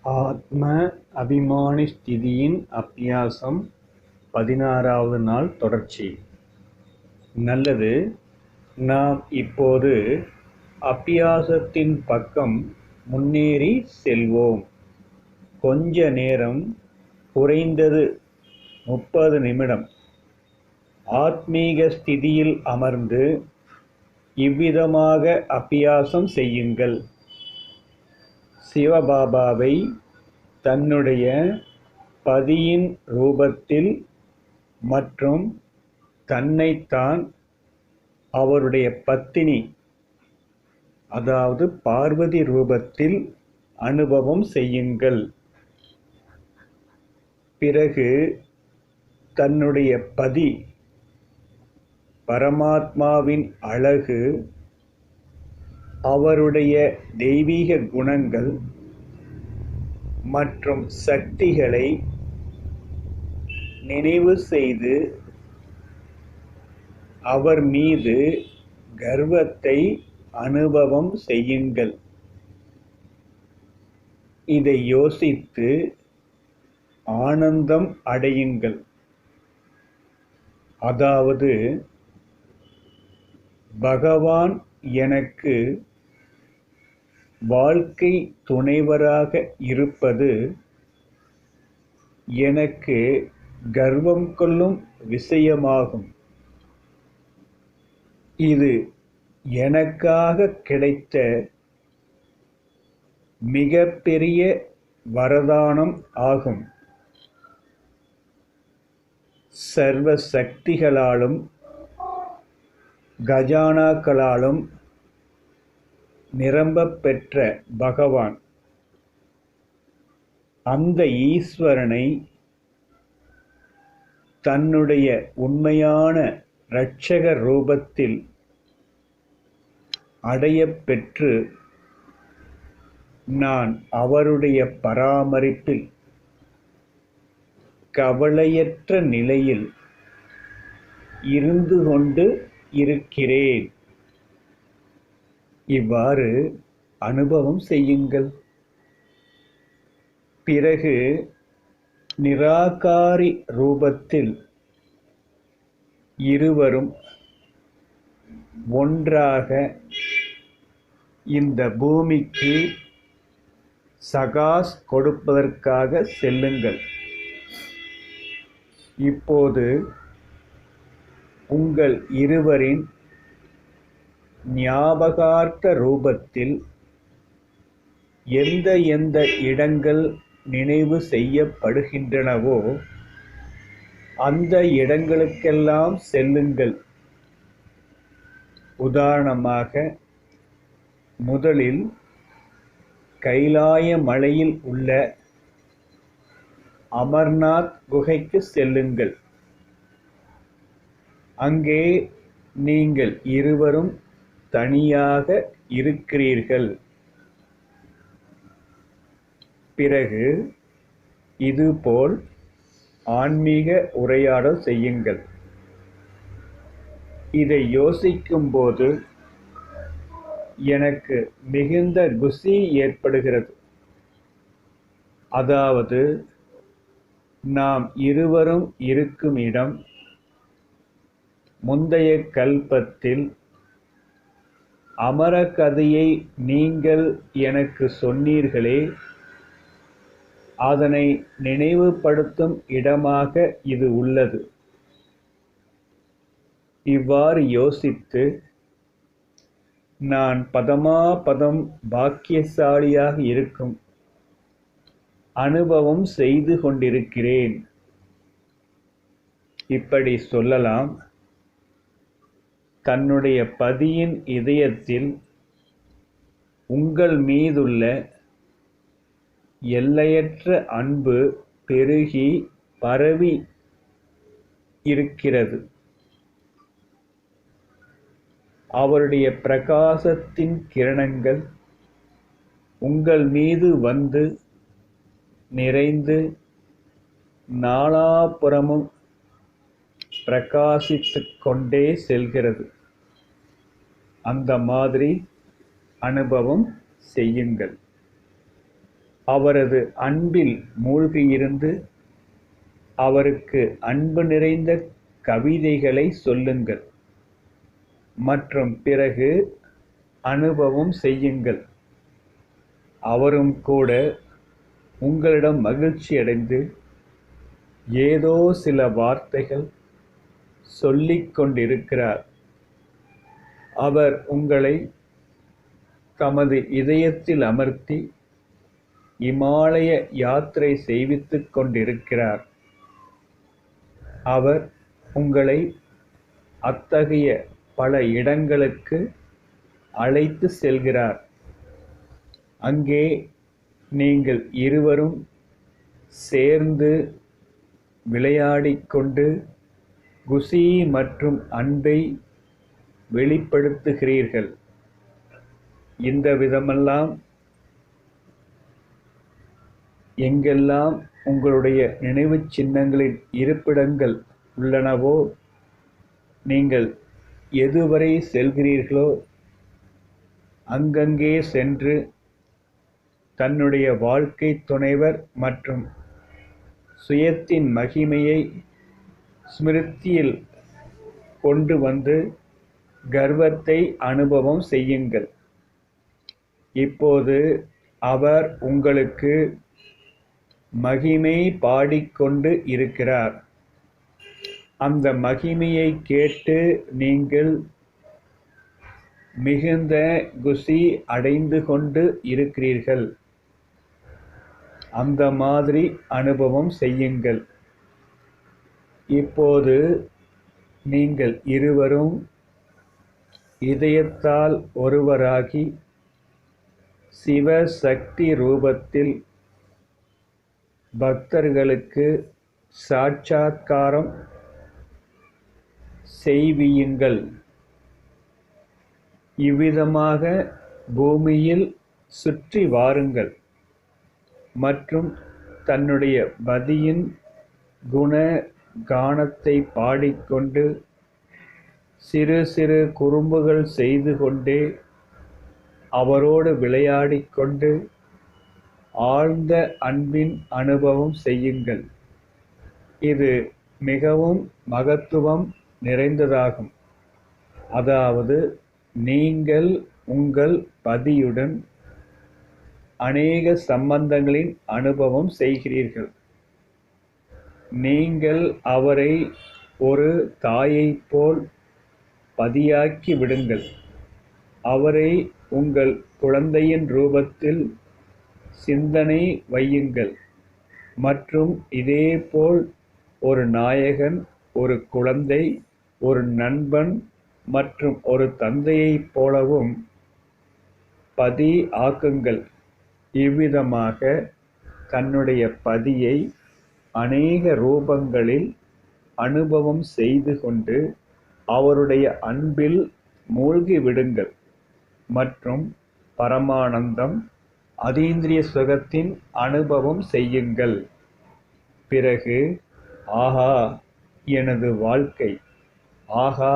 ஆத்ம அபிமானி ஸ்திதியின் அபியாசம் 16வது நாள் தொடர்ச்சி. நல்லது, நாம் இப்போது அபியாசத்தின் பக்கம் முன்னேறி செல்வோம். கொஞ்ச நேரம், குறைந்தது 30 நிமிடம் ஆத்மீக ஸ்திதியில் அமர்ந்து இவ்விதமாக அபியாசம் செய்யுங்கள். சிவபாபாவை தன்னுடைய பதியின் ரூபத்தில் மற்றும் தன்னைத்தான் அவருடைய பத்தினி அதாவது பார்வதி ரூபத்தில் அனுபவம் செய்யுங்கள். பிறகு தன்னுடைய பதி பரமாத்மாவின் அழகு, அவருடைய தெய்வீக குணங்கள் மற்றும் சக்திகளை நினைவு செய்து அவர் மீது கர்வத்தை அனுபவம் செய்யுங்கள். இதை யோசித்து ஆனந்தம் அடையுங்கள். அதாவது, பகவான் எனக்கு வாழ்க்கை துணைவராக இருப்பது எனக்கு கர்வம் கொள்ளும் விஷயமாகும். இது எனக்காக கிடைத்த மிகப்பெரிய வரதானம் ஆகும். சர்வ சக்திகளாலும் கஜானாக்களாலும் நிரம்பப் பெற்ற பகவான், அந்த ஈஸ்வரனை தன்னுடைய உண்மையான இரட்சக ரூபத்தில் அடையப் பெற்று நான் அவருடைய பராமரிப்பில் கவலையற்ற நிலையில் இருந்து கொண்டு இருக்கிறேன். இவ்வாறு அனுபவம் செய்யுங்கள். பிறகு நிராகாரி ரூபத்தில் இருவரும் ஒன்றாக இந்த பூமிக்கு சகாஸ் கொடுப்பதற்காக செல்லுங்கள். இப்போது உங்கள் இருவரின் ஞாபகார்த்த ரூபத்தில் எந்த எந்த இடங்கள் நினைவு செய்யப்படுகின்றனவோ அந்த இடங்களுக்கெல்லாம் செல்லுங்கள். உதாரணமாக, முதலில் கைலாய மலையில் உள்ள அமர்நாத் குகைக்கு செல்லுங்கள். அங்கே நீங்கள் இருவரும் தனியாக இருக்கிறீர்கள். பிறகு இதுபோல் ஆன்மீக உரையாடல் செய்யுங்கள். இதை யோசிக்கும்போது எனக்கு மிகுந்த குஷி ஏற்படுகிறது. அதாவது, நாம் இருவரும் இருக்கும் இடம் முந்தைய கல்பத்தில் அமர கதையை நீங்கள் எனக்கு சொன்னீர்களே, அதனை நினைவுபடுத்தும் இடமாக இது உள்ளது. இவ்வாறு யோசித்து நான் பதமாபதம் பாக்கியசாலியாக இருக்கும் அனுபவம் செய்து கொண்டிருக்கிறேன். இப்படி சொல்லலாம். தன்னுடைய பதியின் இதயத்தில் உங்கள் மீதுள்ள எல்லையற்ற அன்பு பெருகி பரவி இருக்கிறது. அவருடைய பிரகாசத்தின் கிரணங்கள் உங்கள் மீது வந்து நிறைந்து நாலாபுறமும் பிரகாசித்துக் கொண்டே செல்கிறது. அந்த மாதிரி அனுபவம் செய்யுங்கள். அவரது அன்பில் மூழ்கியிருந்து அவருக்கு அன்பு நிறைந்த கவிதைகளை சொல்லுங்கள் மற்றும் பிறகு அனுபவம் செய்யுங்கள். அவரும் கூட உங்களிடம் மகிழ்ச்சியடைந்து ஏதோ சில வார்த்தைகள் சொல்லிக் கொண்டிருக்கிறார். அவர் உங்களை தமது இதயத்தில் அமர்த்தி இமாலய யாத்திரை செய்வித்துக் கொண்டிருக்கிறார். அவர் உங்களை அத்தகைய பல இடங்களுக்கு அழைத்து செல்கிறார். அங்கே நீங்கள் இருவரும் சேர்ந்து விளையாடிக்கொண்டு குஷி மற்றும் அன்பை வெளிப்படுத்துகிறீர்கள். இந்த விதமெல்லாம் எங்கெல்லாம் உங்களுடைய நினைவுச் சின்னங்களின் இருப்பிடங்கள் உள்ளனவோ, நீங்கள் எதுவரை செல்கிறீர்களோ அங்கங்கே சென்று தன்னுடைய வாழ்க்கை துணைவர் மற்றும் சுயத்தின் மகிமையை ஸ்மிருதியில் கொண்டு வந்து கர்வத்தை அனுபவம் செய்யுங்கள். இப்போது அவர் உங்களுக்கு மகிமை பாடிக்கொண்டு இருக்கிறார். அந்த மகிமையை கேட்டு நீங்கள் மிகுந்த குஷி அடைந்து கொண்டு இருக்கிறீர்கள். அந்த மாதிரி அனுபவம் செய்யுங்கள். இப்போது நீங்கள் இருவரும் இதயத்தால் ஒருவராகி சிவசக்தி ரூபத்தில் பக்தர்களுக்கு சாட்சாத்காரம் செய்வியுங்கள். இவ்விதமாக பூமியில் சுற்றி வாருங்கள் மற்றும் தன்னுடைய பதியின் குண கானத்தை பாடிக்கொண்டு சிறு சிறு குறும்புகள் செய்து கொண்டே அவரோடு விளையாடிக்கொண்டு ஆழ்ந்த அன்பின் அனுபவம் செய்யுங்கள். இது மிகவும் மகத்துவம் நிறைந்ததாகும். அதாவது நீங்கள் உங்கள் பதியுடன் அநேக சம்பந்தங்களின் அனுபவம் செய்கிறீர்கள். நீங்கள் அவரை ஒரு தாயைப் போல் பதியாக்கி விடுங்கள். அவரை உங்கள் குழந்தையின் ரூபத்தில் சிந்தனை வையுங்கள் மற்றும் இதேபோல் ஒரு நாயகன், ஒரு குழந்தை, ஒரு நண்பன் மற்றும் ஒரு தந்தையைப் போலவும் பதி ஆக்குங்கள். இவ்விதமாக தன்னுடைய பதியை அநேக ரூபங்களில் அனுபவம் செய்து கொண்டு அவருடைய அன்பில் மூழ்கி விடுங்கள் மற்றும் பரமானந்தம் அதீந்திரிய சுகத்தின் அனுபவம் செய்யுங்கள். பிறகு ஆஹா எனது வாழ்க்கை, ஆஹா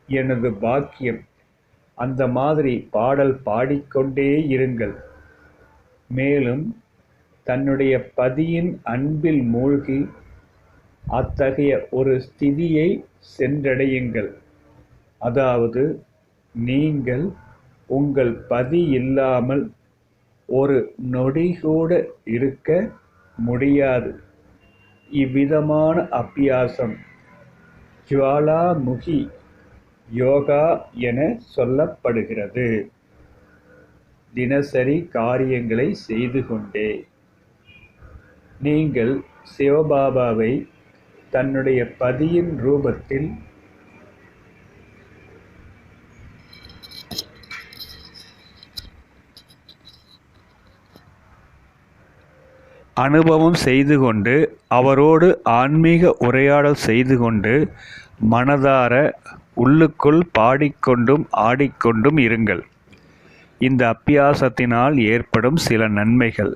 எனது பாக்கியம், அந்த மாதிரி பாடல் பாடிக்கொண்டே இருங்கள். மேலும் தன்னுடைய பதியின் அன்பில் மூழ்கி அத்தகைய ஒரு ஸ்திதியை சென்றடையுங்கள். அதாவது நீங்கள் உங்கள் பதி இல்லாமல் ஒரு நொடி கூட இருக்க முடியாது. இவ்விதமான அபியாசம் ஜுவாலாமுகி யோகா என சொல்லப்படுகிறது. தினசரி காரியங்களை செய்து கொண்டே நீங்கள் சிவபாபாவை தன்னுடைய பதியின் ரூபத்தில் அனுபவம் செய்து கொண்டு அவரோடு ஆன்மீக உரையாடல் செய்து கொண்டு மனதார உள்ளுக்குள் பாடிக்கொண்டும் ஆடிக்கொண்டும் இருங்கள். இந்த அபியாசத்தினால் ஏற்படும் சில நன்மைகள்: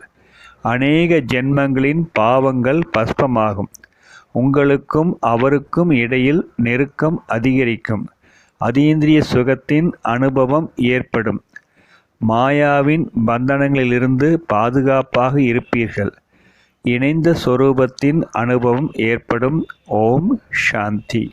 அநேக ஜென்மங்களின் பாவங்கள் பஸ்பமாகும். உங்களுக்கும் அவருக்கும் இடையில் நெருக்கம் அதிகரிக்கும். அதீந்திரிய சுகத்தின் அனுபவம் ஏற்படும். மாயாவின் பந்தனங்களிலிருந்து பாதுகாப்பாக இருப்பீர்கள். இணைந்த சொரூபத்தின் அனுபவம் ஏற்படும். ஓம் சாந்தி.